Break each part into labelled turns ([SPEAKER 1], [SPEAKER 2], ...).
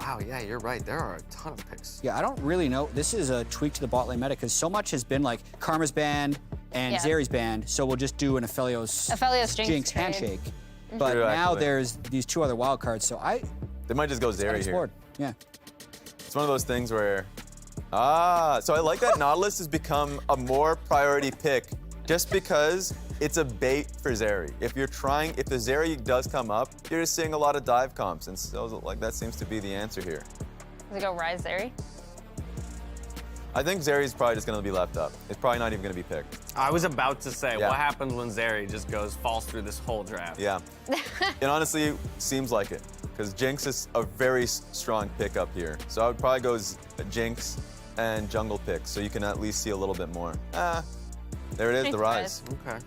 [SPEAKER 1] Wow, yeah, you're right. There are a ton of picks.
[SPEAKER 2] Yeah, I don't really know. This is a tweak to the bot lane meta because so much has been like Karma's banned and Zeri's banned, so we'll just do an Aphelios Jinx handshake. But now there's these 2 other wild cards, so
[SPEAKER 1] They might just go Zeri here.
[SPEAKER 2] Yeah.
[SPEAKER 1] It's one of those things where, so I like that Nautilus has become a more priority pick just because it's a bait for Zeri. If the Zeri does come up, you're just seeing a lot of dive comps, and so like that seems to be the answer here.
[SPEAKER 3] Does it go Ryze Zeri?
[SPEAKER 1] I think Zeri's probably just going to be left up. It's probably not even going to be picked.
[SPEAKER 4] I was about to say, what happens when Zeri just falls through this whole draft?
[SPEAKER 1] Yeah. It honestly seems like it, because Jinx is a very strong pick up here. So I would probably go Jinx and jungle picks, so you can at least see a little bit more. There it is, the Ryze.
[SPEAKER 4] Okay.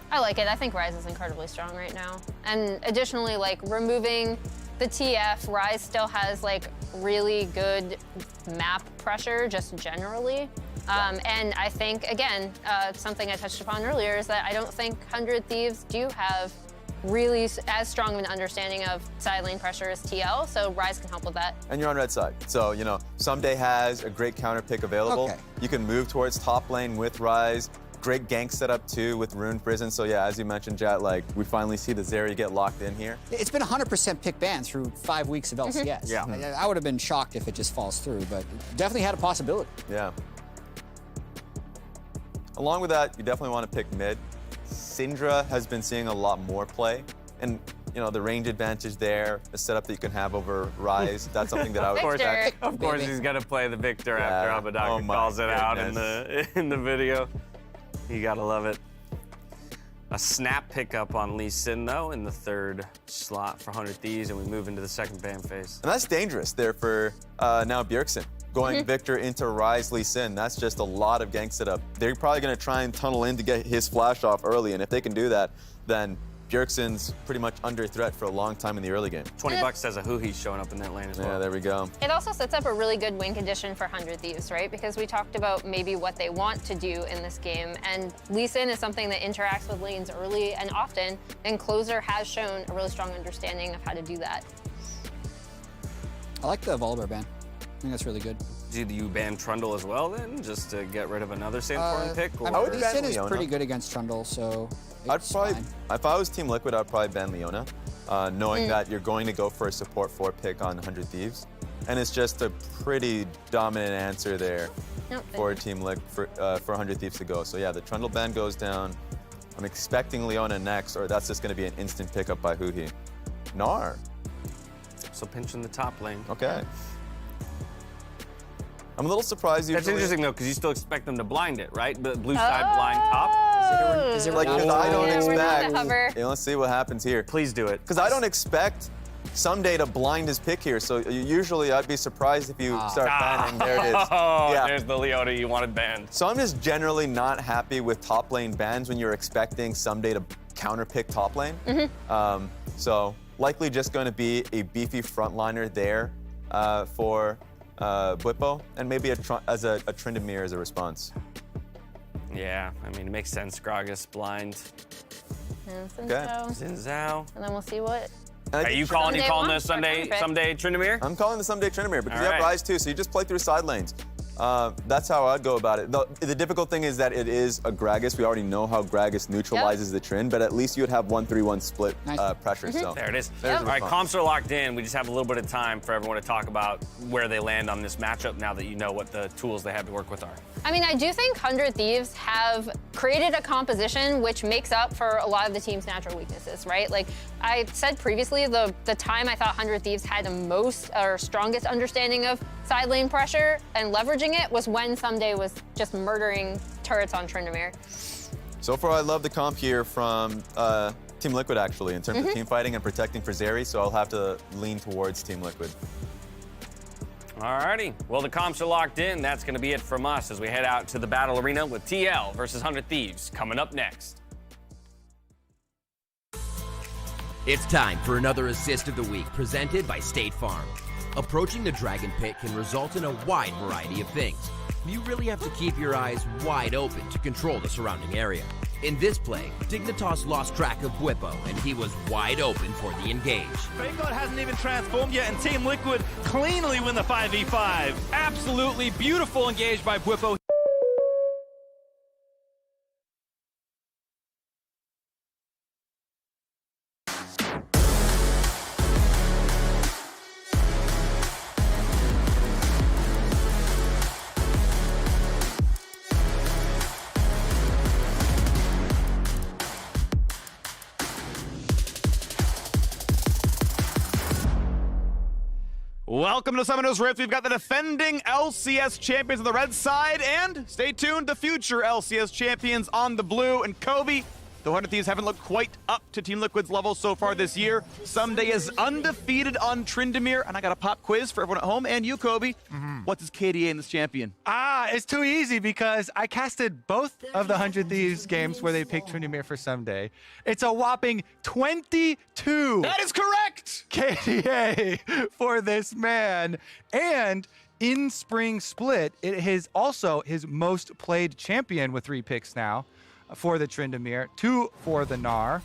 [SPEAKER 3] I like it. I think Ryze is incredibly strong right now. And additionally, like, removing the TF, Ryze still has, like, really good map pressure, just generally. And I think, again, something I touched upon earlier is that I don't think 100 Thieves do have really as strong of an understanding of side lane pressure as TL, so Ryze can help with that.
[SPEAKER 1] And you're on red side. So, you know, Someday has a great counter pick available.
[SPEAKER 2] Okay.
[SPEAKER 1] You can move towards top lane with Ryze. Great gank setup too with Rune Prison. So yeah, as you mentioned, Jat, like we finally see the Zeri get locked in here.
[SPEAKER 2] It's been 100% pick ban through 5 weeks of LCS.
[SPEAKER 4] Yeah.
[SPEAKER 2] I would have been shocked if it just falls through, but definitely had a possibility.
[SPEAKER 1] Yeah. Along with that, you definitely want to pick mid. Syndra has been seeing a lot more play, and you know the range advantage there, the setup that you can have over Ryze. That's something that I would expect.
[SPEAKER 4] Of course, he's gonna play the Victor after Abadaka calls it out in the video. You gotta love it. A snap pickup on Lee Sin, though, in the 3rd slot for 100 Thieves, and we move into the 2nd ban phase.
[SPEAKER 1] And that's dangerous there for now Bjergsen. Going Victor into Ryze Lee Sin, that's just a lot of gank setup. They're probably gonna try and tunnel in to get his flash off early, and if they can do that, then Bjergsen's pretty much under threat for a long time in the early game.
[SPEAKER 4] 20 bucks says a Huhi's showing up in that lane as well.
[SPEAKER 1] Yeah, there we go.
[SPEAKER 3] It also sets up a really good win condition for 100 Thieves, right? Because we talked about maybe what they want to do in this game, and Lee Sin is something that interacts with lanes early and often, and Closer has shown a really strong understanding of how to do that.
[SPEAKER 2] I like the Volibear ban. I think that's really good.
[SPEAKER 4] Did you ban Trundle as well then, just to get rid of another Sandstorm pick? Or?
[SPEAKER 2] I mean, Lee Sin is pretty good against Trundle, so it's fine.
[SPEAKER 1] If I was Team Liquid, I'd probably ban Leona, knowing that you're going to go for a support 4 pick on 100 Thieves. And it's just a pretty dominant answer there for Team Liquid, for 100 Thieves to go. So yeah, the Trundle ban goes down. I'm expecting Leona next, or that's just going to be an instant pickup by Huhi. Gnar.
[SPEAKER 4] So pinching the top lane.
[SPEAKER 1] Okay. I'm a little surprised.
[SPEAKER 4] That's interesting though, because you still expect them to blind it, right? The blue side blind top.
[SPEAKER 2] Is it
[SPEAKER 1] like, because I don't expect.
[SPEAKER 3] Yeah,
[SPEAKER 1] let's see what happens here.
[SPEAKER 4] Please do it.
[SPEAKER 1] Because I don't expect Someday to blind his pick here. So usually I'd be surprised if you start banning. There it is.
[SPEAKER 4] There's the Leona you wanted banned.
[SPEAKER 1] So I'm just generally not happy with top lane bans when you're expecting Someday to counter pick top lane. So likely just going to be a beefy frontliner there for Bwipo, and maybe a Tryndamere as a response.
[SPEAKER 4] Yeah, I mean, it makes sense. Gragas, blind.
[SPEAKER 3] And
[SPEAKER 4] Xin.
[SPEAKER 3] And then we'll see what.
[SPEAKER 4] Are you calling the Someday Tryndamere?
[SPEAKER 1] I'm calling the Someday Tryndamere because you have Ryze too, so you just play through side lanes. That's how I'd go about it. The difficult thing is that it is a Gragas. We already know how Gragas neutralizes the Trynd, but at least you would have 1-3-1 split pressure. So
[SPEAKER 4] there it is.
[SPEAKER 1] All
[SPEAKER 4] right, comps are locked in. We just have a little bit of time for everyone to talk about where they land on this matchup now that you know what the tools they have to work with are.
[SPEAKER 3] I mean, I do think 100 Thieves have created a composition which makes up for a lot of the team's natural weaknesses, right? Like I said previously, the time I thought 100 Thieves had the most or strongest understanding of side lane pressure and leveraging it was when Someday was just murdering turrets on Tryndamere.
[SPEAKER 1] So far, I love the comp here from Team Liquid, actually, in terms of team fighting and protecting for Zeri, so I'll have to lean towards Team Liquid.
[SPEAKER 4] Alrighty, well, the comps are locked in. That's going to be it from us as we head out to the battle arena with TL versus 100 Thieves coming up next.
[SPEAKER 5] It's time for another Assist of the Week presented by State Farm. Approaching the Dragon Pit can result in a wide variety of things. You really have to keep your eyes wide open to control the surrounding area. In this play, Dignitas lost track of Bwipo, and he was wide open for the engage.
[SPEAKER 6] FakeOut hasn't even transformed yet, and Team Liquid cleanly win the 5v5.
[SPEAKER 7] Absolutely beautiful engage by Bwipo.
[SPEAKER 6] Welcome to Summoner's Rift. We've got the defending LCS champions on the red side, and stay tuned, the future LCS champions on the blue. And Kobe, the 100 Thieves haven't looked quite up to Team Liquid's level so far this year. Someday is undefeated on Tryndamere, and I got a pop quiz for everyone at home and you, Kobe. What's his KDA in this champion?
[SPEAKER 8] It's too easy because I casted both of the 100 Thieves games where they picked Tryndamere for Someday. It's a whopping 22.
[SPEAKER 6] That is correct!
[SPEAKER 8] KDA for this man. And in Spring Split, it is also his most played champion with 3 picks now for the Tryndamere, 2 for the Gnar,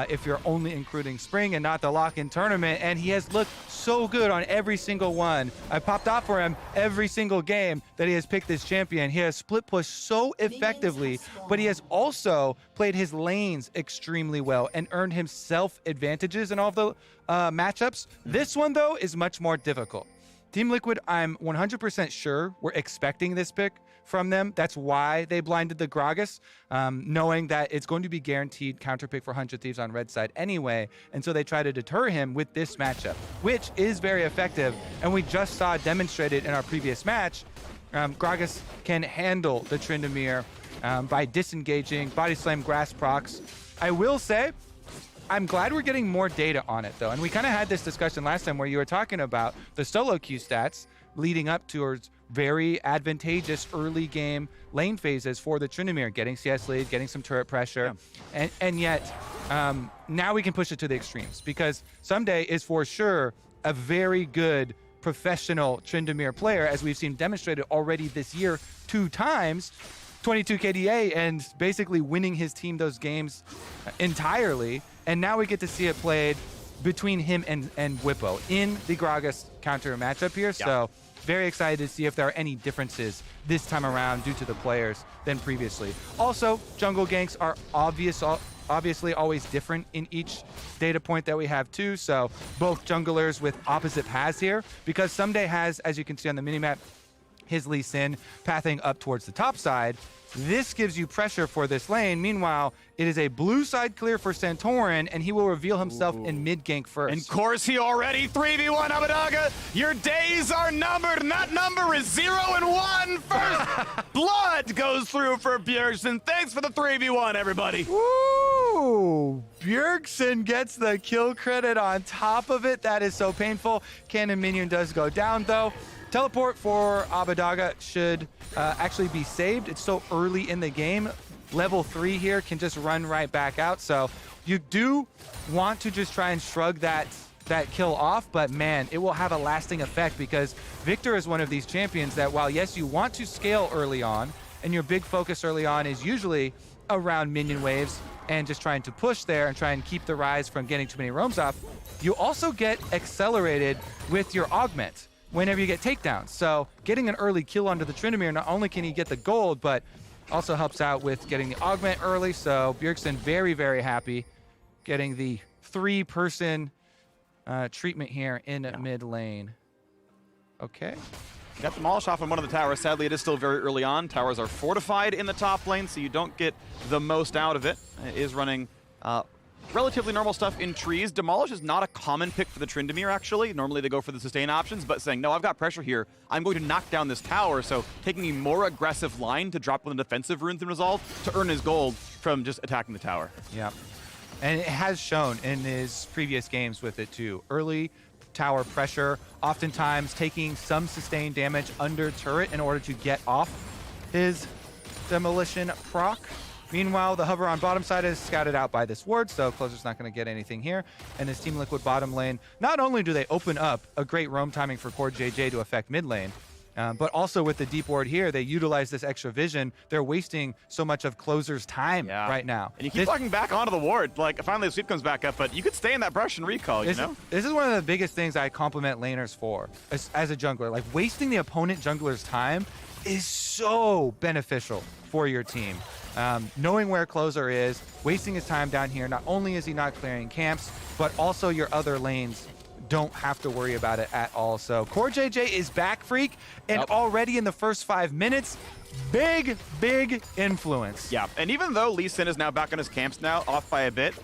[SPEAKER 8] if you're only including Spring and not the lock-in tournament. And he has looked so good on every single one. I popped off for him every single game that he has picked this champion. He has split pushed so effectively, but he has also played his lanes extremely well and earned himself advantages in all of the matchups. This one, though, is much more difficult. Team Liquid, I'm 100% sure we're expecting this pick from them. That's why they blinded the Gragas, knowing that it's going to be guaranteed counter pick for 100 Thieves on red side anyway. And so they try to deter him with this matchup, which is very effective. And we just saw it demonstrated in our previous match. Gragas can handle the Tryndamere by disengaging, body slam, grass procs. I will say, I'm glad we're getting more data on it, though. And we kind of had this discussion last time where you were talking about the solo queue stats leading up towards very advantageous early game lane phases for the Tryndamere, getting CS lead, getting some turret pressure. Yeah. And yet, now we can push it to the extremes because Someday is for sure a very good professional Tryndamere player, as we've seen demonstrated already this year 2 times. 22 KDA and basically winning his team those games entirely. And now we get to see it played between him and Bwipo in the Gragas counter matchup here. Yeah. So very excited to see if there are any differences this time around due to the players than previously. Also, jungle ganks are obviously always different in each data point that we have too. So both junglers with opposite paths here, because Someday has, as you can see on the minimap, his Lee Sin pathing up towards the top side. This gives you pressure for this lane. Meanwhile, it is a blue side clear for Santorin, and he will reveal himself in mid gank first.
[SPEAKER 6] And Corsi already 3v1 Abadaga. Your days are numbered, and that number is 0 and 1. First blood goes through for Bjergsen. Thanks for the 3v1, everybody.
[SPEAKER 8] Ooh, Bjergsen gets the kill credit on top of it. That is so painful. Cannon minion does go down, though. Teleport for Abadaga should actually be saved. It's so early in the game. Level 3 here can just run right back out. So you do want to just try and shrug that kill off, but man, it will have a lasting effect because Victor is one of these champions that while yes, you want to scale early on, and your big focus early on is usually around minion waves and just trying to push there and try and keep the Rise from getting too many roams off, you also get accelerated with your augment whenever you get takedowns. So getting an early kill onto the Tryndamere, not only can he get the gold, but also helps out with getting the augment early. So Bjergsen very, very happy getting the 3-person treatment here in mid lane. Okay.
[SPEAKER 6] Got demolish off on one of the towers. Sadly, it is still very early on. Towers are fortified in the top lane, so you don't get the most out of it. It is running relatively normal stuff in trees. Demolish is not a common pick for the Tryndamere, actually. Normally they go for the sustain options, but saying, no, I've got pressure here. I'm going to knock down this tower, so taking a more aggressive line to drop one of the defensive runes and resolve to earn his gold from just attacking the tower.
[SPEAKER 8] Yeah, and it has shown in his previous games with it too. Early tower pressure, oftentimes taking some sustained damage under turret in order to get off his demolition proc. Meanwhile, the hover on bottom side is scouted out by this ward, so Closer's not going to get anything here. And this Team Liquid bottom lane, not only do they open up a great roam timing for Core JJ to affect mid lane, But also with the deep ward here, they utilize this extra vision. They're wasting so much of Closer's time right now.
[SPEAKER 6] And you keep walking back onto the ward. Like, finally the sweep comes back up, but you could stay in that brush and recall, you know?
[SPEAKER 8] This is one of the biggest things I compliment laners for as a jungler. Like, wasting the opponent jungler's time is so beneficial for your team. Knowing where Closer is, wasting his time down here, not only is he not clearing camps, but also your other lanes don't have to worry about it at all. So CoreJJ is back, Freak, and already in the first 5 minutes, big influence.
[SPEAKER 6] Yeah, and even though Lee Sin is now back on his camps now, off by a bit,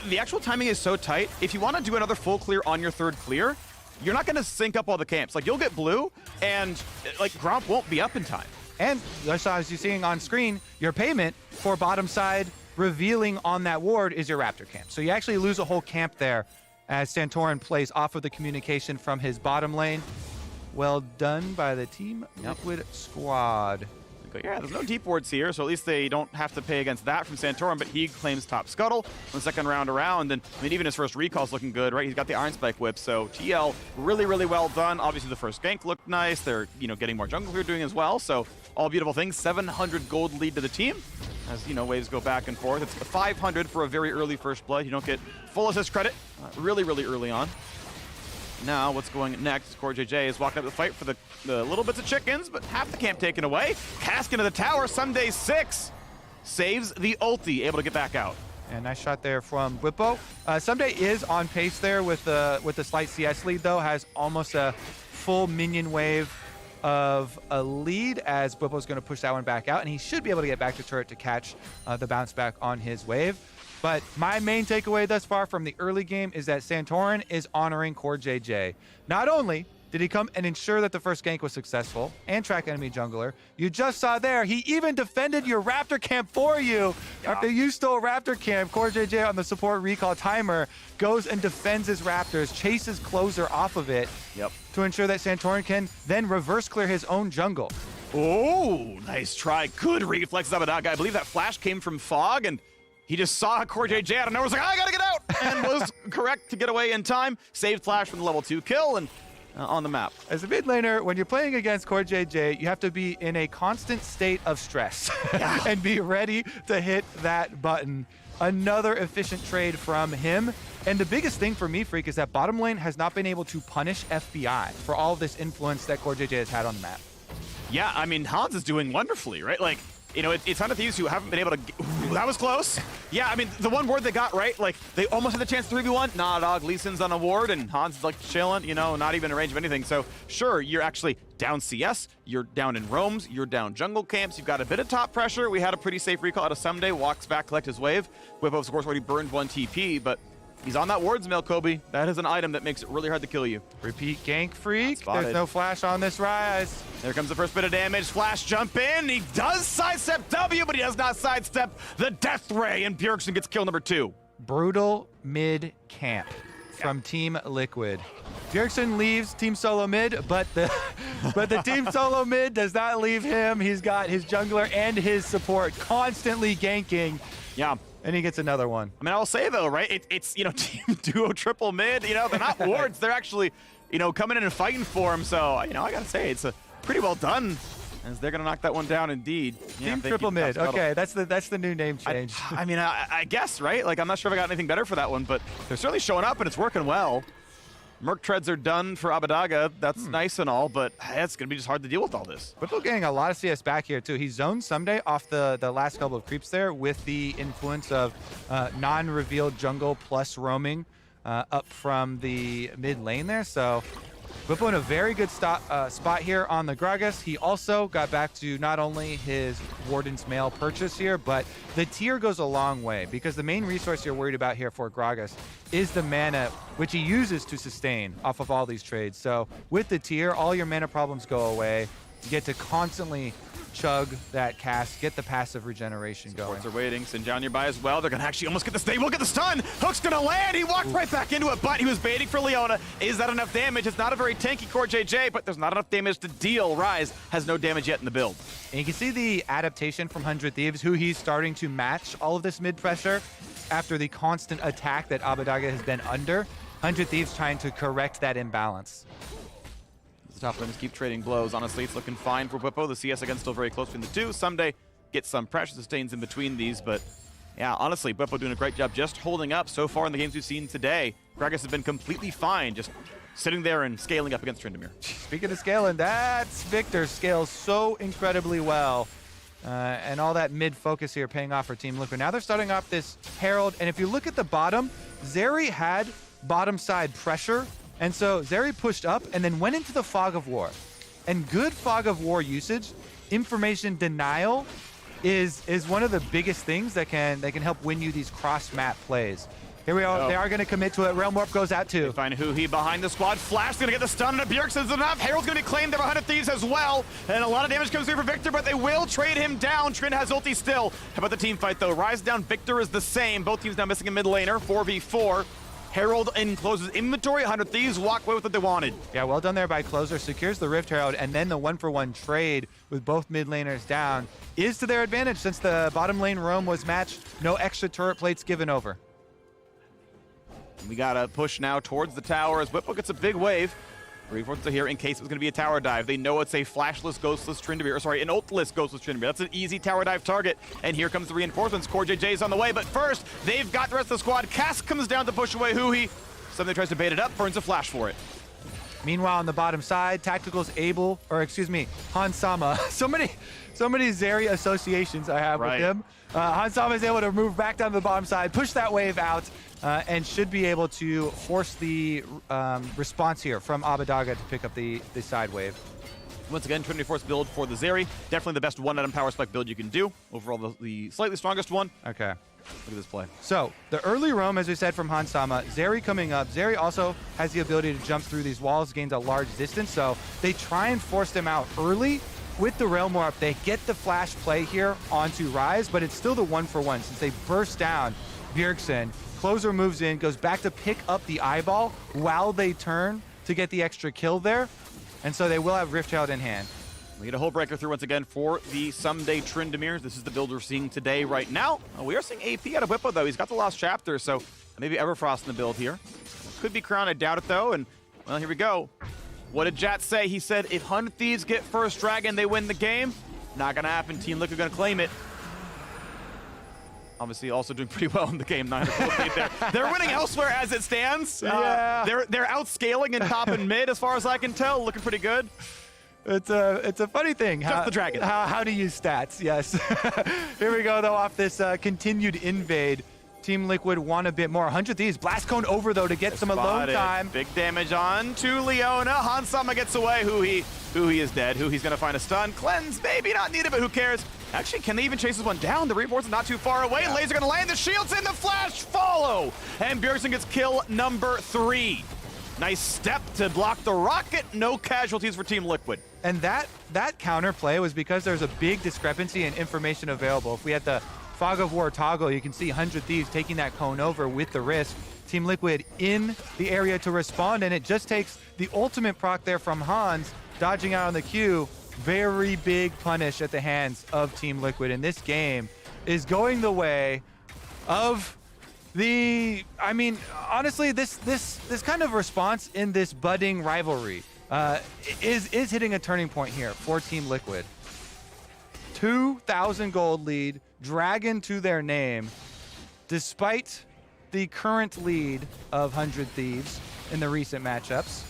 [SPEAKER 6] the actual timing is so tight. If you want to do another full clear on your third clear, you're not going to sync up all the camps. Like, you'll get blue, and like Gromp won't be up in time.
[SPEAKER 8] And as you're seeing on screen, your payment for bottom side revealing on that ward is your Raptor camp. So you actually lose a whole camp there as Santorin plays off of the communication from his bottom lane. Well done by the Team Liquid squad.
[SPEAKER 6] Yeah, there's no deep wards here, so at least they don't have to pay against that from Santorin, but he claims top scuttle on the second round around, and I mean, even his first recall's looking good, right? He's got the Iron Spike whip, so TL really well done. Obviously, the first gank looked nice. They're, getting more jungle clear doing as well, so all beautiful things. 700 gold lead to the team as, waves go back and forth. It's 500 for a very early first blood. You don't get full assist credit really early on. Now, what's going next? CoreJJ is walking up the fight for the little bits of chickens, but half the camp taken away. Cask into the tower, Someday 6 saves the ulti, able to get back out.
[SPEAKER 8] And nice shot there from Whippo. Someday is on pace there with the slight CS lead, though, has almost a full minion wave of a lead as Whippo's going to push that one back out, and he should be able to get back to turret to catch the bounce back on his wave. But my main takeaway thus far from the early game is that Santorin is honoring CoreJJ. Not only did he come and ensure that the first gank was successful and track enemy jungler, you just saw there, he even defended your Raptor camp for you. After you stole Raptor camp, CoreJJ on the support recall timer goes and defends his Raptors, chases Closer off of it to ensure that Santorin can then reverse clear his own jungle.
[SPEAKER 6] Oh, nice try. Good reflex of Abadaga. I believe that flash came from Fog, and he just saw CoreJJ out and was like, I gotta get out, and was correct to get away in time. Saved flash from the level 2 kill and on the map.
[SPEAKER 8] As a mid laner, when you're playing against CoreJJ, you have to be in a constant state of stress and be ready to hit that button. Another efficient trade from him. And the biggest thing for me, Freak, is that bottom lane has not been able to punish FBI for all of this influence that CoreJJ has had on the map.
[SPEAKER 6] Yeah, I mean, Hans is doing wonderfully, right? Like, it's Hunter Thieves who haven't been able to ooh, that was close. Yeah, I mean, the one ward they got right, like, they almost had the chance to 3v1. Nah, dog, Lee Sin's on a ward, and Hans is, like, chilling, not even in range of anything. So, sure, you're actually down CS, you're down in roams, you're down jungle camps, you've got a bit of top pressure. We had a pretty safe recall out of Someday, walks back, collect his wave. Whippo, of course, already burned 1 TP, but he's on that ward's mill, Kobe. That is an item that makes it really hard to kill you.
[SPEAKER 8] Repeat gank, Freak. There's no flash on this Rise.
[SPEAKER 6] There comes the first bit of damage. Flash jump in. He does sidestep W, but he does not sidestep the Death Ray, and Bjergsen gets kill number 2.
[SPEAKER 8] Brutal mid camp from Team Liquid. Bjergsen leaves Team Solo mid, but the Team Solo mid does not leave him. He's got his jungler and his support constantly ganking.
[SPEAKER 6] Yeah.
[SPEAKER 8] And he gets another one.
[SPEAKER 6] I mean, I'll say, though, right, it's team duo triple mid, they're not wards. They're actually, coming in and fighting for him. So, I got to say, it's pretty well done, as they're going to knock that one down indeed.
[SPEAKER 8] Team triple mid. Okay, that's the new name change.
[SPEAKER 6] I mean, I guess, right? Like, I'm not sure if I got anything better for that one, but they're certainly showing up, and it's working well. Merc treads are done for Abadaga. That's nice and all, but it's going to be just hard to deal with all this.
[SPEAKER 8] Whippo getting a lot of CS back here, too. He zoned Someday off the last couple of creeps there with the influence of non-revealed jungle plus roaming up from the mid lane there. So Whippo in a very good spot here on the Gragas. He also got back to not only his Warden's Mail purchase here, but the tier goes a long way, because the main resource you're worried about here for Gragas is the mana, which he uses to sustain off of all these trades. So with the tier, all your mana problems go away. You get to constantly chug that cast, get the passive regeneration going.
[SPEAKER 6] Supports are waiting. Sinjan nearby as well. They're going to actually almost get the stay. We'll get the stun. Hook's going to land. He walked right back into it, but he was baiting for Leona. Is that enough damage? It's not a very tanky CoreJJ, but there's not enough damage to deal. Rise has no damage yet in the build.
[SPEAKER 8] And you can see the adaptation from 100 Thieves, who he's starting to match all of this mid pressure after the constant attack that Abadaga has been under. 100 Thieves trying to correct that imbalance.
[SPEAKER 6] The top laners keep trading blows. Honestly, it's looking fine for Bwipo. The CS again still very close between the two. Someday get some pressure sustains in between these, but yeah, honestly, Bwipo doing a great job just holding up so far in the games we've seen today. Gragas has been completely fine, just sitting there and scaling up against Tryndamere.
[SPEAKER 8] Speaking of scaling, that's Victor scales so incredibly well. And all that mid focus here paying off for Team Liquid. Now they're starting off this Herald, and if you look at the bottom, Zeri had bottom side pressure, and so Zeri pushed up and then went into the Fog of War. And good Fog of War usage, information denial, is one of the biggest things that can help win you these cross map plays. Here we are. They are going to commit to it. Realm Warp goes out too.
[SPEAKER 6] They find Huhi behind the squad. Flash going to get the stun, and Bjergsen's enough. Herald's going to be claimed. There are 100 Thieves as well. And a lot of damage comes through for Victor, but they will trade him down. Trin has ulti still. How about the team fight, though? Rise down. Victor is the same. Both teams now missing a mid laner. 4v4. Herald encloses inventory. 100 Thieves walk away with what they wanted.
[SPEAKER 8] Yeah, well done there by Closer. Secures the Rift Herald, and then the 1-for-1 trade with both mid laners down is to their advantage since the bottom lane roam was matched. No extra turret plates given over.
[SPEAKER 6] We got to push now towards the tower as Bwipo gets a big wave. Reinforcements are here in case it was going to be a tower dive. They know it's a flashless, ghostless Tryndamere, or sorry, an ultless, ghostless Tryndamere. That's an easy tower dive target. And here comes the reinforcements. Core JJ's on the way, but first, they've got the rest of the squad. Cass comes down to push away Huhi. Somebody tries to bait it up, burns a flash for it.
[SPEAKER 8] Meanwhile, on the bottom side, Tactical's able, or excuse me, Hans Sama. so many Zeri associations I have with him. Hans Sama is able to move back down to the bottom side, push that wave out, and should be able to force the response here from Abadaga to pick up the side wave.
[SPEAKER 6] Once again, Trinity Force build for the Zeri. Definitely the best one-item power spike build you can do. Overall, the slightly strongest one.
[SPEAKER 8] Okay.
[SPEAKER 6] Look at this play.
[SPEAKER 8] So, the early roam, as we said, from Hans Sama. Zeri coming up. Zeri also has the ability to jump through these walls, gains a large distance, so they try and force them out early. With the Realm Warp, they get the flash play here onto Rise, but it's still the 1-for-1 since they burst down Bjergsen. Closer moves in, goes back to pick up the eyeball while they turn to get the extra kill there. And so they will have Rift Herald in hand.
[SPEAKER 6] We get a whole breaker through once again for the Someday Tryndamere. This is the build we're seeing today right now. We are seeing AP out of Bwipo, though. He's got the Lost Chapter, so maybe Everfrost in the build here. Could be Crown, I doubt it, though. And, well, here we go. What did Jat say? He said, if 100 Thieves get first dragon, they win the game. Not going to happen. Team Liquid going to claim it. Obviously, also doing pretty well in the game. 9 there. They're winning elsewhere as it stands.
[SPEAKER 8] Yeah.
[SPEAKER 6] They're outscaling in top and mid, as far as I can tell. Looking pretty good.
[SPEAKER 8] It's a funny thing.
[SPEAKER 6] Just the dragon.
[SPEAKER 8] How to use stats, yes. Here we go, though, off this continued invade. Team Liquid want a bit more. 100 Thieves. Blast Cone over, though, to get some alone time.
[SPEAKER 6] Big damage on to Leona. Hans Sama gets away. Huhi is dead. Huhi's going to find a stun. Cleanse, maybe not needed, but who cares? Actually, can they even chase this one down? The reinforcements not too far away. Yeah. Laser going to land. The shield's in. The flash follow. And Bjergsen gets kill number 3. Nice step to block the rocket. No casualties for Team Liquid.
[SPEAKER 8] And that counterplay was because there's a big discrepancy in information available. If we had the Fog of War toggle, you can see 100 Thieves taking that cone over with the risk. Team Liquid in the area to respond, and it just takes the ultimate proc there from Hans, dodging out on the Q. Very big punish at the hands of Team Liquid, and this game is going the way of the, I mean, honestly, this kind of response in this budding rivalry is hitting a turning point here for Team Liquid. 2,000 gold lead, Dragon to their name, despite the current lead of 100 Thieves in the recent matchups.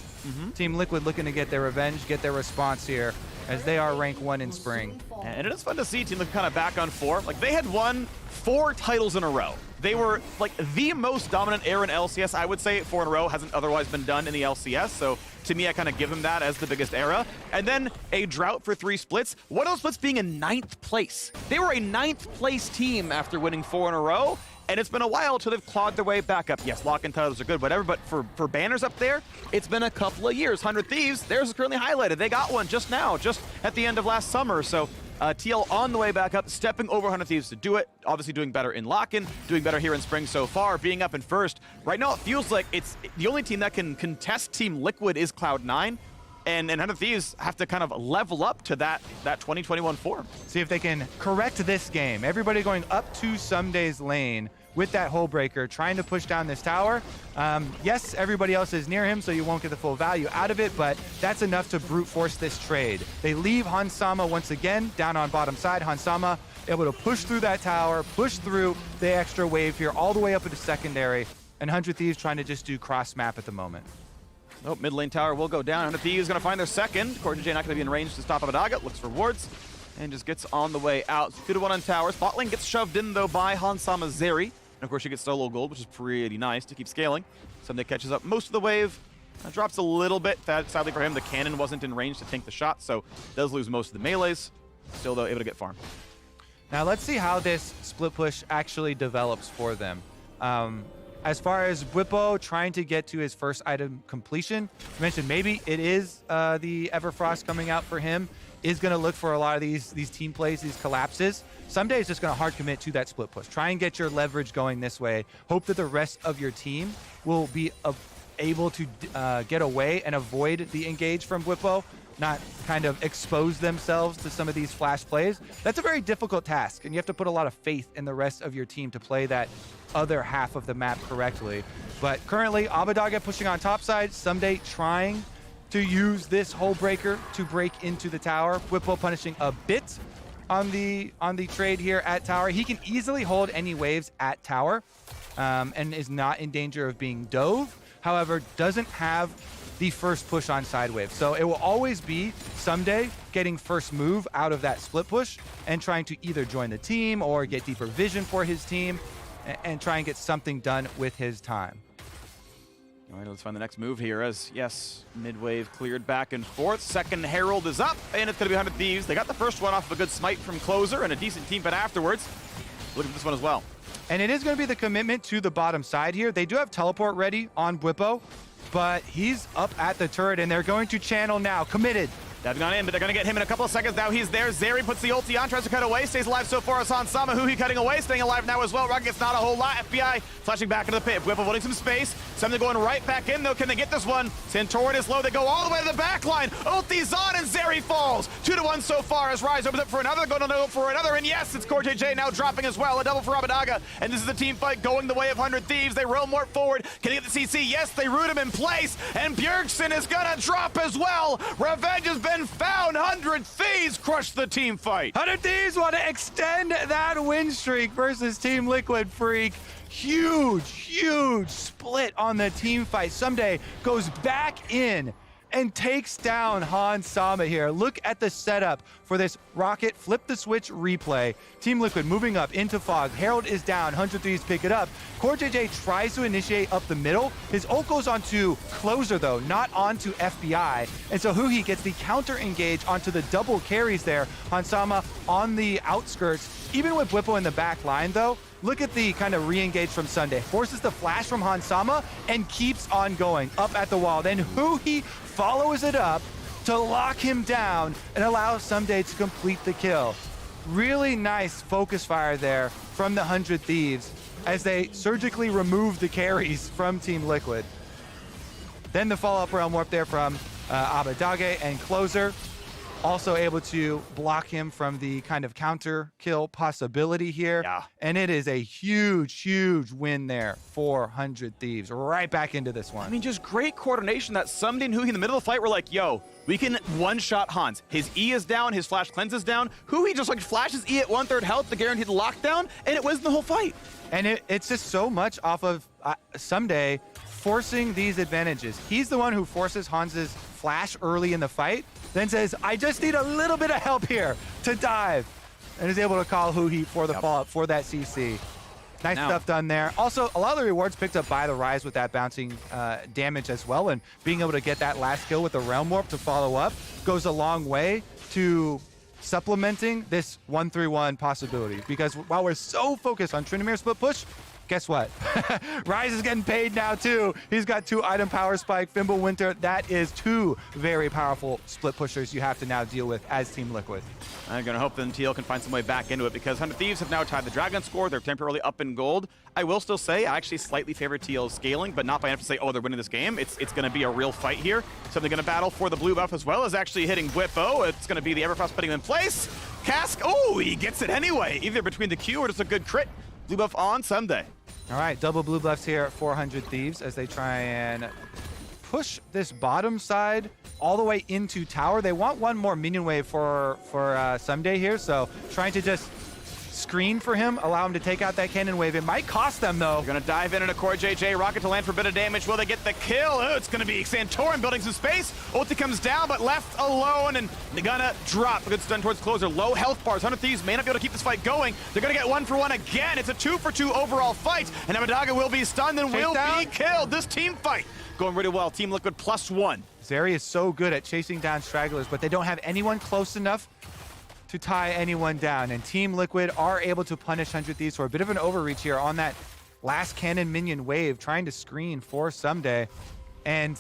[SPEAKER 8] Team Liquid looking to get their revenge, get their response here, as they are rank 1 in Spring.
[SPEAKER 6] And it is fun to see Team Liquid kind of back on 4. Like, they had won 4 titles in a row. They were, like, the most dominant era in LCS, I would say. 4 in a row hasn't otherwise been done in the LCS, so to me, I kind of give them that as the biggest era. And then a drought for 3 splits. One of those splits being in 9th place. They were a 9th place team after winning 4 in a row, and it's been a while till they've clawed their way back up. Yes, lock-in titles are good, whatever, but for banners up there, it's been a couple of years. 100 Thieves, theirs is currently highlighted. They got one just now, just at the end of last summer, so TL on the way back up, stepping over 100 Thieves to do it. Obviously doing better in lock-in, doing better here in Spring so far, being up in first. Right now it feels like it's the only team that can contest Team Liquid is Cloud9, and 100 Thieves have to kind of level up to that 2021 form.
[SPEAKER 8] See if they can correct this game. Everybody going up to Someday's lane with that Hull Breaker, trying to push down this tower. Yes, everybody else is near him, so you won't get the full value out of it, but that's enough to brute force this trade. They leave Hans Sama once again down on bottom side. Hans Sama able to push through that tower, push through the extra wave here, all the way up into secondary, and 100 Thieves trying to just do cross map at the moment.
[SPEAKER 6] Oh, mid lane tower will go down. 100 Thieves going to find their second. Cortej not going to be in range to stop Abadaga. Looks for wards and just gets on the way out. 2-1 on towers. Bot lane gets shoved in, though, by Hans Sama Zeri. And, of course, she gets solo gold, which is pretty nice to keep scaling. Sunday catches up most of the wave. Drops a little bit. Sadly for him, the cannon wasn't in range to tank the shot, so does lose most of the melees. Still, though, able to get farm.
[SPEAKER 8] Now, let's see how this split push actually develops for them. As far as Bwipo trying to get to his first item completion, you mentioned maybe it is the Everfrost coming out for him, is going to look for a lot of these team plays, these collapses. Someday it's just going to hard commit to that split push. Try and get your leverage going this way. Hope that the rest of your team will be able to get away and avoid the engage from Bwipo, not kind of expose themselves to some of these flash plays. That's a very difficult task, and you have to put a lot of faith in the rest of your team to play that other half of the map correctly. But currently, Abadaga pushing on top side, Someday trying to use this Hull Breaker to break into the tower. Bwipo punishing a bit on the trade here at tower. He can easily hold any waves at tower and is not in danger of being dove. However, doesn't have the first push on side wave. So it will always be Someday getting first move out of that split push and trying to either join the team or get deeper vision for his team and try and get something done with his time.
[SPEAKER 6] All right, let's find the next move here as, yes, mid-wave cleared back and forth. Second Herald is up, and it's going to be 100 Thieves. They got the first one off of a good smite from Closer and a decent team fight afterwards. Look at this one as well.
[SPEAKER 8] And it is going to be the commitment to the bottom side here. They do have teleport ready on Bwipo, but he's up at the turret, and they're going to channel now. Committed.
[SPEAKER 6] They've gone in, but they're going to get him in a couple of seconds. Now he's there. Zeri puts the ulti on, tries to cut away. Stays alive so far as Hans Sama. He cutting away, staying alive now as well. Rocket gets not a whole lot. FBI flashing back into the pit. Bwipo holding some space. Something going right back in, though. Can they get this one? Santorin is low. They go all the way to the back line. Ulti's on, and Zeri falls. 2-1 so far as Rise opens up for another. Going to go for another, and yes, it's Cortej now dropping as well. A double for Abadaga, and this is a team fight going the way of 100 Thieves. They roam more forward. Can they get the CC? Yes, they root him in place, and Bjergsen is going to drop as well. Revenge has been found. 100 Thieves crush the team fight.
[SPEAKER 8] 100 Thieves want to extend that win streak versus Team Liquid Freak. Huge split on the team fight. Someday goes back in and takes down Hans Sama here. Look at the setup for this Rocket flip the switch replay. Team Liquid moving up into Fog. Herald is down. 100 Thieves pick it up. Cortej tries to initiate up the middle. His ult goes onto Closer, though, not onto FBI. And so Huhi gets the counter engage onto the double carries there. Hans Sama on the outskirts. Even with Bwipo in the back line, though, look at the kind of re-engage from Sunday. Forces the flash from Hans Sama and keeps on going up at the wall. Then Huhi follows it up to lock him down and allow Someday to complete the kill. Really nice focus fire there from the 100 Thieves as they surgically remove the carries from Team Liquid. Then the follow-up realm warp there from Abadage and Closer. Also able to block him from the kind of counter kill possibility here.
[SPEAKER 6] Yeah.
[SPEAKER 8] And it is a huge win there for 100 Thieves. Right back into this one.
[SPEAKER 6] I mean, just great coordination that Someday and Huhi in the middle of the fight were like, yo, we can one-shot Hans. His E is down, his flash cleanse is down. Huhi just like flashes E at 1/3 health to guarantee the lockdown, and it wins the whole fight.
[SPEAKER 8] And it's just so much off of Someday forcing these advantages. He's the one who forces Hans's flash early in the fight, then says, I just need a little bit of help here to dive, and is able to call Huhi for the follow-up for that CC. Nice stuff done there. Also, a lot of the rewards picked up by the Rise with that bouncing damage as well, and being able to get that last kill with the Realm Warp to follow up goes a long way to supplementing this 1-3-1 possibility. Because while we're so focused on Tryndamere split push, guess what? Rise is getting paid now too. He's got 2 item power spike, Fimble Winter. That is 2 very powerful split pushers you have to now deal with as Team Liquid.
[SPEAKER 6] I'm going to hope that TL can find some way back into it because 100 Thieves have now tied the Dragon score. They're temporarily up in gold. I will still say I actually slightly favor TL's scaling, but not by enough to say, oh, they're winning this game. It's going to be a real fight here. So they're going to battle for the blue buff as well as actually hitting Bwipo. It's going to be the Everfrost putting him in place. Cask, oh, he gets it anyway. Either between the Q or just a good crit blue buff on Sunday.
[SPEAKER 8] All right, double blue buffs here at 400 Thieves as they try and push this bottom side all the way into tower. They want one more minion wave for Someday here, so trying to just screen for him, allow him to take out that cannon wave. It might cost them, though.
[SPEAKER 6] They're going to dive in a core JJ. Rocket to land for a bit of damage. Will they get the kill? Oh, it's going to be Santorin building some space. Ulti comes down, but left alone, and they're going to drop. Good stun towards closer. Low health bars. 100 Thieves may not be able to keep this fight going. They're going to get 1-for-1 again. It's a 2-for-2 overall fight, and Abadaga will be stunned and will be killed. This team fight going really well. Team Liquid +1.
[SPEAKER 8] Zeri is so good at chasing down stragglers, but they don't have anyone close enough to tie anyone down, and Team Liquid are able to punish 100 Thieves for a bit of an overreach here on that last cannon minion wave, trying to screen for Someday, and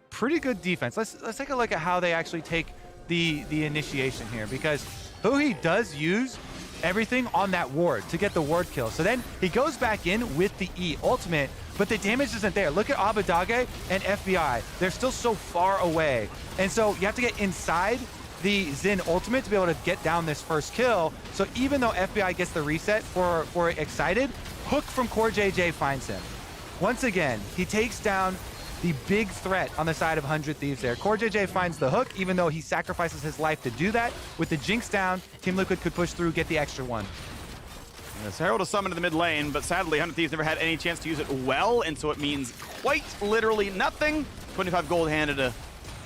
[SPEAKER 8] pretty good defense. Let's take a look at how they actually take the initiation here, because Huhi does use everything on that ward to get the ward kill. So then he goes back in with the E ultimate, but the damage isn't there. Look at Abadaga and FBI. They're still so far away, and so you have to get inside the Xin ultimate to be able to get down this first kill. So even though FBI gets the reset for Excited, Hook from Core JJ finds him. Once again, he takes down the big threat on the side of 100 Thieves there. Core JJ finds the Hook, even though he sacrifices his life to do that. With the Jinx down, Team Liquid could push through, get the extra one.
[SPEAKER 6] Yes, Herald is summoned in the mid lane, but sadly 100 Thieves never had any chance to use it well, and so it means quite literally nothing. 25 gold handed to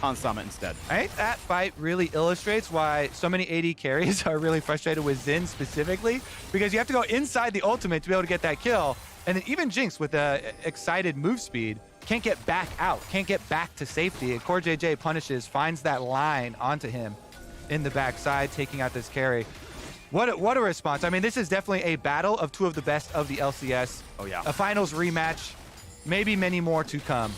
[SPEAKER 6] on Summit instead.
[SPEAKER 8] I think that fight really illustrates why so many AD carries are really frustrated with Xin specifically, because you have to go inside the ultimate to be able to get that kill, and then even Jinx with the Excited move speed can't get back out, can't get back to safety, and Core JJ punishes, finds that line onto him in the backside, taking out this carry. What a response. I mean, this is definitely a battle of two of the best of the LCS.
[SPEAKER 6] Oh yeah.
[SPEAKER 8] A finals rematch, maybe many more to come.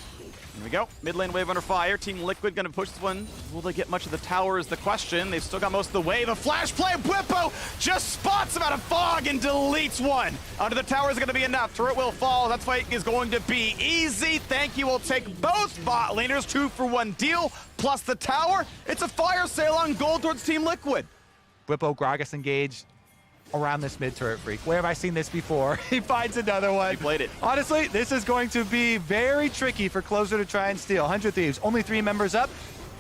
[SPEAKER 6] Here we go. Mid lane wave under fire. Team Liquid going to push this one. Will they get much of the tower is the question. They've still got most of the wave. A flash play. Bwipo just spots him out of fog and deletes one. Under the tower is going to be enough. Turret will fall. That fight is going to be easy. Thank you. We'll take both bot laners. 2-for-1 deal plus the tower. It's a fire sale on gold towards Team Liquid.
[SPEAKER 8] Bwipo, Gragas engaged around this mid turret freak. Where have I seen this before? He finds another one.
[SPEAKER 6] He played it.
[SPEAKER 8] Honestly, this is going to be very tricky for Closer to try and steal. 100 Thieves, only 3 members up,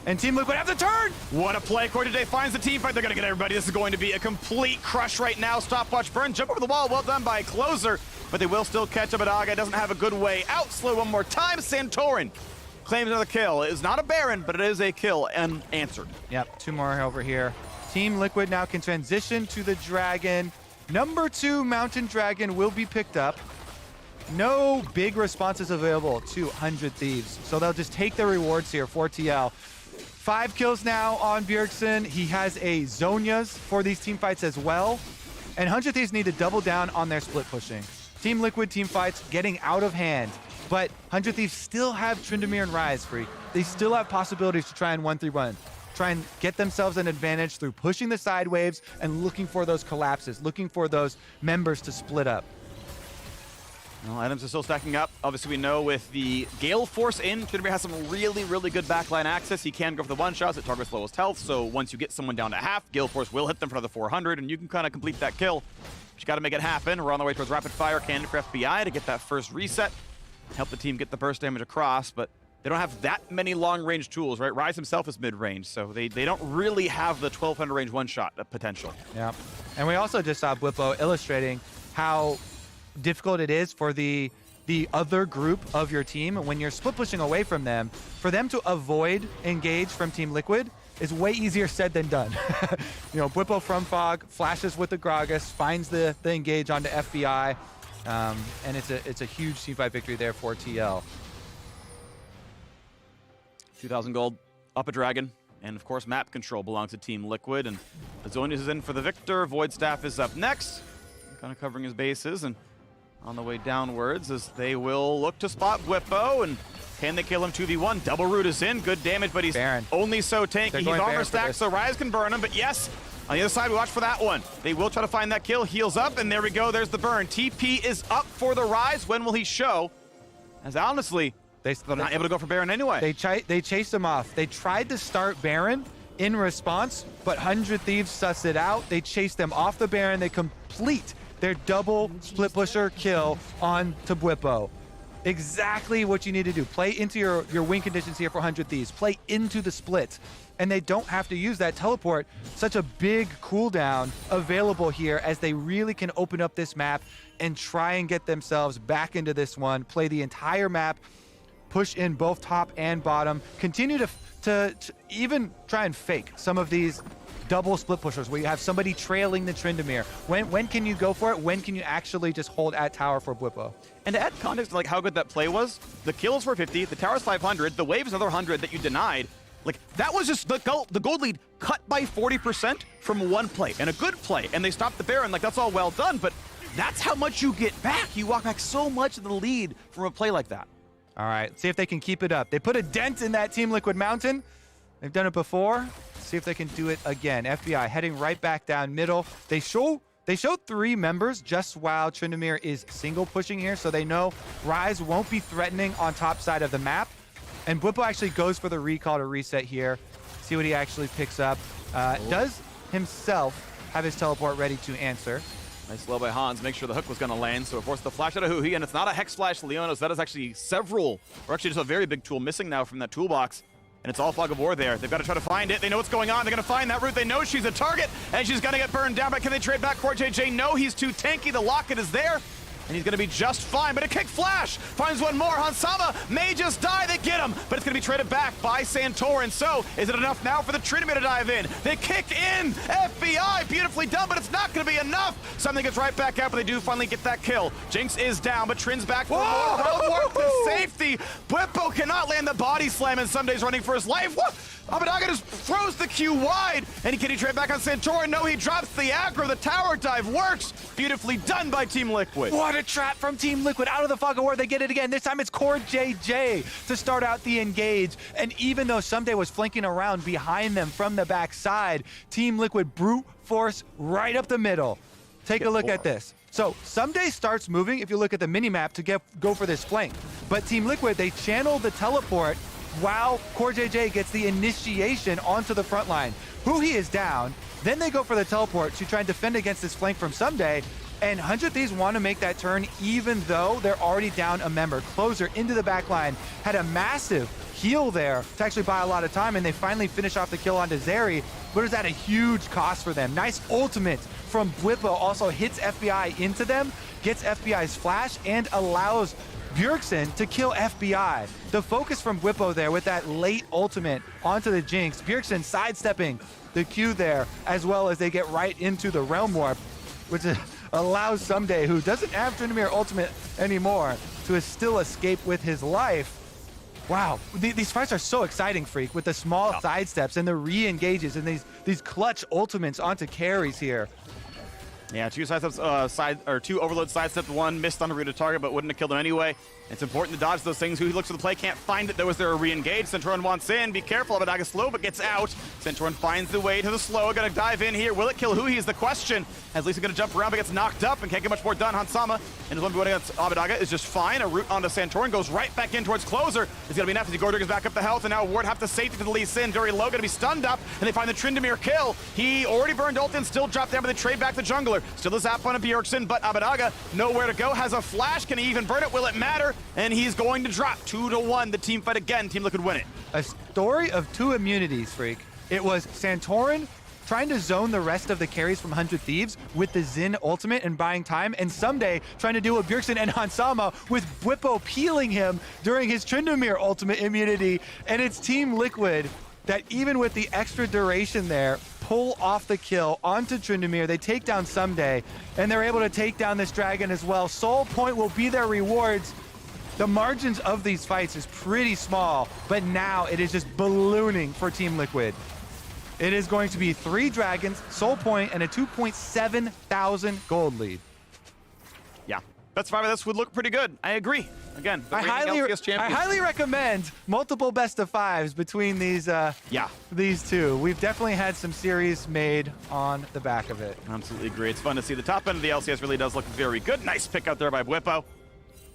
[SPEAKER 8] and Team Liquid have the turn!
[SPEAKER 6] What a play. Core today finds the team fight. They're going to get everybody. This is going to be a complete crush right now. Stopwatch burn, jump over the wall. Well done by Closer, but they will still catch up. Abadaga doesn't have a good way out. Slow one more time. Santorin claims another kill. It is not a Baron, but it is a kill and answered.
[SPEAKER 8] Yep, 2 more over here. Team Liquid now can transition to the Dragon. Number 2 Mountain Dragon will be picked up. No big responses available to 100 Thieves, so they'll just take the rewards here for TL. 5 kills now on Bjergsen. He has a Zhonya's for these team fights as well. And 100 Thieves need to double down on their split pushing. Team Liquid team fights getting out of hand, but 100 Thieves still have Tryndamere and Ryze, Freak. They still have possibilities to try and 1-3-1. Try and get themselves an advantage through pushing the side waves and looking for those collapses, looking for those members to split up.
[SPEAKER 6] Well, items are still stacking up. Obviously, we know with the Gale Force in, Tryndamere has some really, really good backline access. He can go for the one-shots at target's lowest health, so once you get someone down to half, Gale Force will hit them for another 400, and you can kind of complete that kill. But you got to make it happen. We're on the way towards Rapid Fire Cannon for FBI to get that first reset, help the team get the burst damage across, but they don't have that many long-range tools, right? Ryze himself is mid-range, so they don't really have the 1200 range one-shot potential.
[SPEAKER 8] Yeah, and we also just saw Bwipo illustrating how difficult it is for the other group of your team when you're split pushing away from them. For them to avoid engage from Team Liquid is way easier said than done. You know, Bwipo from Fog flashes with the Gragas, finds the engage onto FBI, and it's a huge teamfight victory there for TL.
[SPEAKER 6] 2,000 gold, up a dragon, and of course map control belongs to Team Liquid, and Azonius is in for the victor. Void Staff is up next, kind of covering his bases, and on the way downwards as they will look to spot Bwipo, and can they kill him 2v1? Double root is in, good damage, but he's
[SPEAKER 8] Baron.
[SPEAKER 6] only so tanky. He's armor stacked, so Ryze can burn him, but yes, on the other side, we watch for that one. They will try to find that kill, heals up, and there we go, there's the burn. TP is up for the Ryze. When will he show? As honestly, they're not able to go for Baron anyway.
[SPEAKER 8] They chased him off. They tried to start Baron in response, but 100 Thieves sussed it out. They chased them off the Baron. They complete their double split pusher kill on to Bwipo. Exactly what you need to do. Play into your win conditions here for 100 Thieves. Play into the split. And they don't have to use that teleport. Such a big cooldown available here as they really can open up this map and try and get themselves back into this one. Play the entire map, push in both top and bottom. Continue to even try and fake some of these double split pushers where you have somebody trailing the Tryndamere. When can you go for it? When can you actually just hold at tower for Bwipo?
[SPEAKER 6] And to add context to like how good that play was, the kills were 50, the tower's 500, the wave's another 100 that you denied. Like, that was just the gold lead cut by 40% from one play, and a good play, and they stopped the Baron. Like, that's all well done, but that's how much you get back. You walk back so much of the lead from a play like that.
[SPEAKER 8] All right, let's see if they can keep it up. They put a dent in that Team Liquid Mountain. They've done it before. Let's see if they can do it again. FBI heading right back down middle. They showed 3 members just while Tryndamere is single pushing here, so they know Ryze won't be threatening on top side of the map. And Bwipo actually goes for the recall to reset here. See what he actually picks up. Does himself have his teleport ready to answer.
[SPEAKER 6] Nice slow by Hans. Make sure the hook was going to land, so it forced the flash out of Huhi, and it's not a Hex Flash Leona, so that is actually several, or actually just a very big tool missing now from that toolbox. And it's all Fog of War there. They've got to try to find it. They know what's going on. They're going to find that route. They know she's a target, and she's going to get burned down. But can they trade back CoreJJ? No, he's too tanky. The locket is there, and he's going to be just fine. But a kick flash finds one more. Hansama may just die. They get him, but it's going to be traded back by Santorin. So is it enough now for the Tryndamere to dive in? They kick in. FBI, beautifully done, but it's not going to be enough. Something gets right back out, but they do finally get that kill. Jinx is down, but Trin's back for more. Road warp to safety. Bwipo cannot land the body slam, and Sunday's running for his life. What? Abadaga just throws the Q wide, and can he trade back on Santorin? No, he drops the aggro. The tower dive works. Beautifully done by Team Liquid.
[SPEAKER 8] What a trap from Team Liquid. Out of the Fog of War, they get it again. This time it's CoreJJ to start out the engage. And even though Someday was flanking around behind them from the backside, Team Liquid brute force right up the middle. Take a look at this. So Someday starts moving, if you look at the minimap, to go for this flank. But Team Liquid, they channel the teleport while CoreJJ gets the initiation onto the front line. Huhi is down. Then they go for the teleport to try and defend against this flank from Someday. And 100 Thieves want to make that turn even though they're already down a member. Closer into the back line. Had a massive heal there to actually buy a lot of time, and they finally finish off the kill onto Zeri, but it's at a huge cost for them. Nice ultimate from Bwipo also hits FBI into them, gets FBI's flash, and allows Bjergsen to kill FBI. The focus from Bwipo there with that late ultimate onto the Jinx. Bjergsen sidestepping the Q there, as well as they get right into the Realm Warp, which allows Someday, who doesn't have Tryndamere ultimate anymore, to still escape with his life. Wow, these fights are so exciting, Freak, with the small sidesteps and the re-engages and these clutch ultimates onto carries here.
[SPEAKER 6] Yeah, 2 sidesteps, 2 overload sidesteps, 1 missed on the route to target, but wouldn't have killed him anyway. It's important to dodge those things. Who looks for the play, can't find it. There was there a re-engage. Santorin wants in. Be careful. Abadaga slow, but gets out. Santorin finds the way to the slow. Gonna dive in here. Will it kill Huhi is the question. As Lisa gonna jump around, but gets knocked up and can't get much more done. Hansama and his 1v1 against Abadaga is just fine. A route onto Santorin goes right back in towards closer. It's gonna be enough as Gordon gets back up the health, and now Ward have to safety to the Lee Sin. Very low, gonna be stunned up, and they find the Tryndamere kill. He already burned ult and still dropped down, but they trade back the jungler. Still a zap on a Bjergsen, but Abadaga nowhere to go. Has a flash. Can he even burn it? Will it matter? And he's going to drop 2-1. The team fight again. Team Liquid win it.
[SPEAKER 8] A story of 2 immunities, Freak. It was Santorin trying to zone the rest of the carries from 100 Thieves with the Xin ultimate and buying time, and Someday trying to deal with Bjergsen and Hansama with Bwipo peeling him during his Tryndamere ultimate immunity. And it's Team Liquid that, even with the extra duration there, pull off the kill onto Tryndamere. They take down Someday, and they're able to take down this dragon as well. Soul Point will be their rewards. The margins of these fights is pretty small, but now it is just ballooning for Team Liquid. It is going to be 3 dragons, Soul Point, and a 2.7 thousand gold lead.
[SPEAKER 6] Yeah, best 5 of this would look pretty good. I agree. Again,
[SPEAKER 8] I highly recommend multiple best of 5s between these these 2. We've definitely had some series made on the back of it.
[SPEAKER 6] Absolutely agree. It's fun to see. The top end of the LCS really does look very good. Nice pick out there by Bwipo.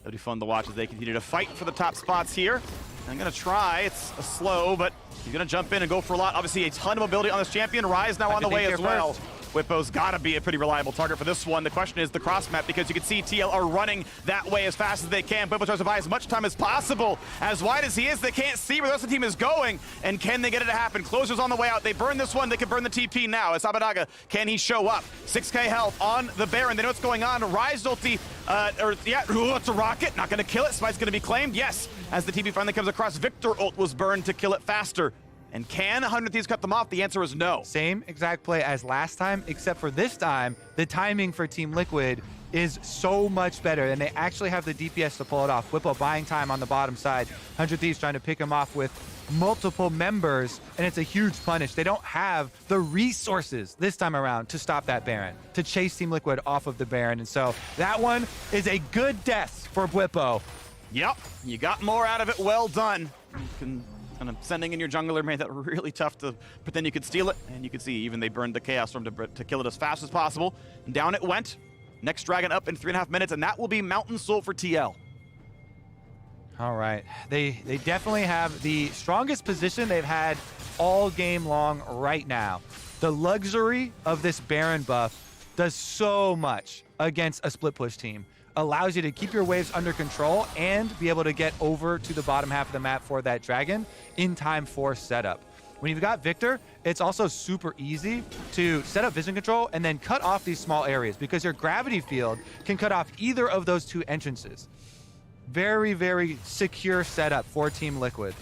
[SPEAKER 6] It'll be fun to watch as they continue to fight for the top spots here. I'm going to try. It's a slow, but He's going to jump in and go for a lot. Obviously, a ton of mobility on this champion. Rise now on the way as well. Whippo's got to be a pretty reliable target for this one. The question is the cross map, because you can see TL are running that way as fast as they can. Whippo tries to buy as much time as possible. As wide as he is, they can't see where the rest of the team is going. And can they get it to happen? Closer's on the way out. They burn this one. They can burn the TP now. As Abadaga, can he show up? 6k health on the Baron. They know what's going on. Rise ulti, it's a rocket. Not going to kill it. Smite's going to be claimed. Yes, as the TP finally comes across, Victor ult was burned to kill it faster. And can 100 Thieves cut them off? The answer is no.
[SPEAKER 8] Same exact play as last time, except for this time, the timing for Team Liquid is so much better, and they actually have the DPS to pull it off. Whippo buying time on the bottom side. 100 Thieves trying to pick him off with multiple members, and it's a huge punish. They don't have the resources this time around to stop that Baron, to chase Team Liquid off of the Baron. And so that one is a good death for Whippo.
[SPEAKER 6] Yep, you got more out of it. Well done. You can kind of sending in your jungler made that really tough to pretend you could steal it. And you can see even they burned the Chaos Storm to kill it as fast as possible. And down it went. Next dragon up in 3.5 minutes, and that will be Mountain Soul for TL.
[SPEAKER 8] All right. They definitely have the strongest position they've had all game long right now. The luxury of this Baron buff does so much against a split push team. Allows you to keep your waves under control and be able to get over to the bottom half of the map for that dragon in time for setup. When you've got Victor, it's also super easy to set up vision control and then cut off these small areas, because your gravity field can cut off either of those two entrances. Very, very secure setup for Team Liquid.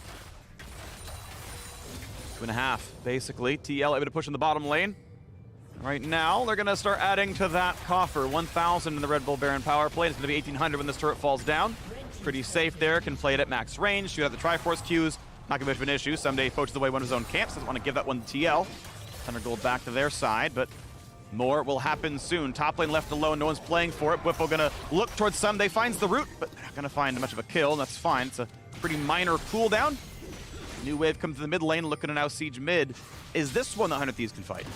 [SPEAKER 6] 2.5, basically. TL able to push in the bottom lane. Right now, they're going to start adding to that coffer. 1,000 in the Red Bull Baron power play. It's going to be 1,800 when this turret falls down. Pretty safe there. Can play it at max range. Shoot out the Triforce Qs. Not going to be much of an issue. Someday poaches away one of his own camps. Doesn't want to give that one to TL. 100 gold back to their side, but more will happen soon. Top lane left alone. No one's playing for it. Whippo going to look towards Someday. Finds the root, but they're not going to find much of a kill. And that's fine. It's a pretty minor cooldown. New wave comes to the mid lane. Looking to now siege mid. Is this one that 100 Thieves can fight?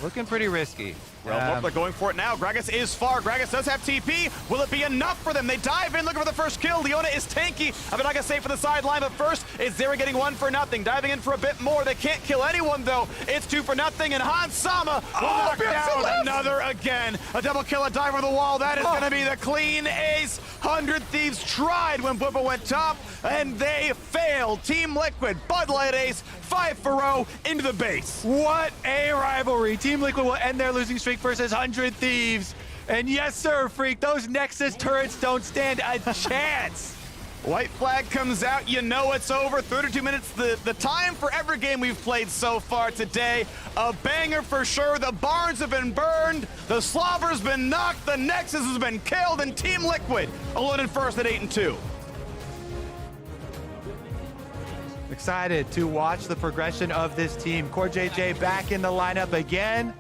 [SPEAKER 8] Looking pretty risky.
[SPEAKER 6] Well, they're going for it now. Gragas is far. Gragas does have TP. Will it be enough for them? They dive in looking for the first kill. Leona is tanky. Abadaga safe for the sideline, but first it's Zeri getting 1 for nothing. Diving in for a bit more. They can't kill anyone, though. It's 2 for nothing, and Hans Sama will knock down another again. A double kill, a dive over the wall. That is going to be the clean ace. 100 Thieves tried when Whippo went top, and they failed. Team Liquid, Bud Light ace, 5 for 0 into the base.
[SPEAKER 8] What a rivalry. Team Liquid will end their losing streak versus 100 Thieves. And yes, sir, Freak, those Nexus turrets don't stand a chance.
[SPEAKER 6] White flag comes out, you know it's over. 32 minutes, the time for every game we've played so far today. A banger for sure. The barns have been burned, the slobber's been knocked, the Nexus has been killed, and Team Liquid alone in first at 8-2.
[SPEAKER 8] Excited to watch the progression of this team. Core JJ back in the lineup again.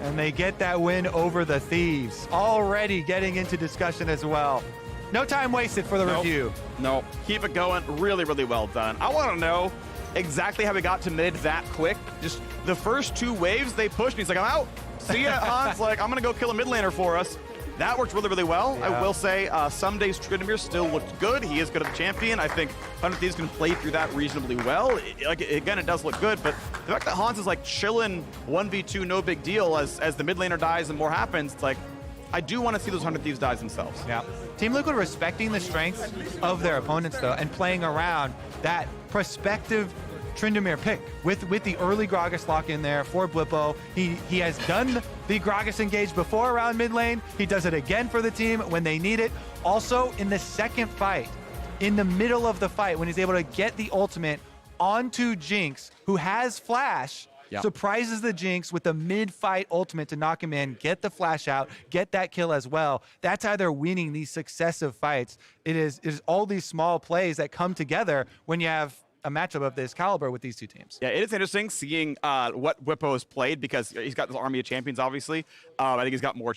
[SPEAKER 8] And they get that win over the Thieves. Already getting into discussion as well. No time wasted for the review.
[SPEAKER 6] Nope. Keep it going. Really, really well done. I want to know exactly how we got to mid that quick. Just the first 2 waves they pushed me. He's like, I'm out. See ya. Hans like, I'm going to go kill a mid laner for us. That worked really, really well. Yeah. I will say, Someday's Tryndamere still looked good. He is good at the champion. I think 100 Thieves can play through that reasonably well. Again, it does look good, but the fact that Hans is like chilling 1v2, no big deal, as the mid laner dies and more happens, it's like, I do want to see those 100 Thieves dies themselves.
[SPEAKER 8] Yeah. Team Liquid respecting the strengths of their opponents, though, and playing around that prospective Tryndamere pick with the early Gragas lock in there for Blippo. He has done the Gragas engage before around mid lane. He does it again for the team when they need it. Also in the second fight, in the middle of the fight, when he's able to get the ultimate onto Jinx, who has flash, surprises the Jinx with the mid-fight ultimate to knock him in, get the flash out, get that kill as well. That's how they're winning these successive fights. It is all these small plays that come together when you have a matchup of this caliber with these two teams.
[SPEAKER 6] Yeah, it is interesting seeing what Whippo has played, because he's got this army of champions, obviously. I think he's got more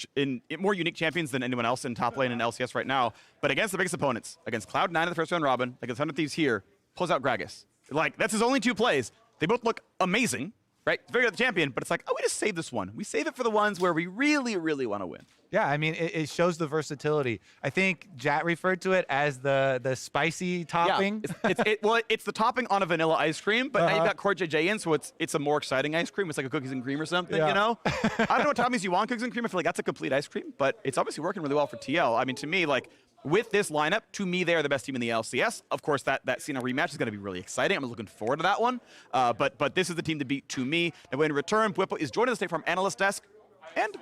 [SPEAKER 6] unique champions than anyone else in top lane and LCS right now. But against the biggest opponents, against Cloud9 in the first round robin, against 100 Thieves here, pulls out Gragas. Like, that's his only 2 plays. They both look amazing. right? It's very good at the champion, but it's like, oh, we just save this one. We save it for the ones where we really, really want to win.
[SPEAKER 8] Yeah, I mean, it shows the versatility. I think Jat referred to it as the spicy topping.
[SPEAKER 6] Yeah, it's the topping on a vanilla ice cream, but now you've got Core JJ in, so it's a more exciting ice cream. It's like a cookies and cream or something, you know? I don't know what toppings you want cookies and cream. I feel like that's a complete ice cream, but it's obviously working really well for TL. I mean, to me, like, with this lineup, to me, they are the best team in the LCS. Of course, that Cena rematch is going to be really exciting. I'm looking forward to that one. But this is the team to beat to me. And when in return, Bwipo is joining the State Farm analyst desk, and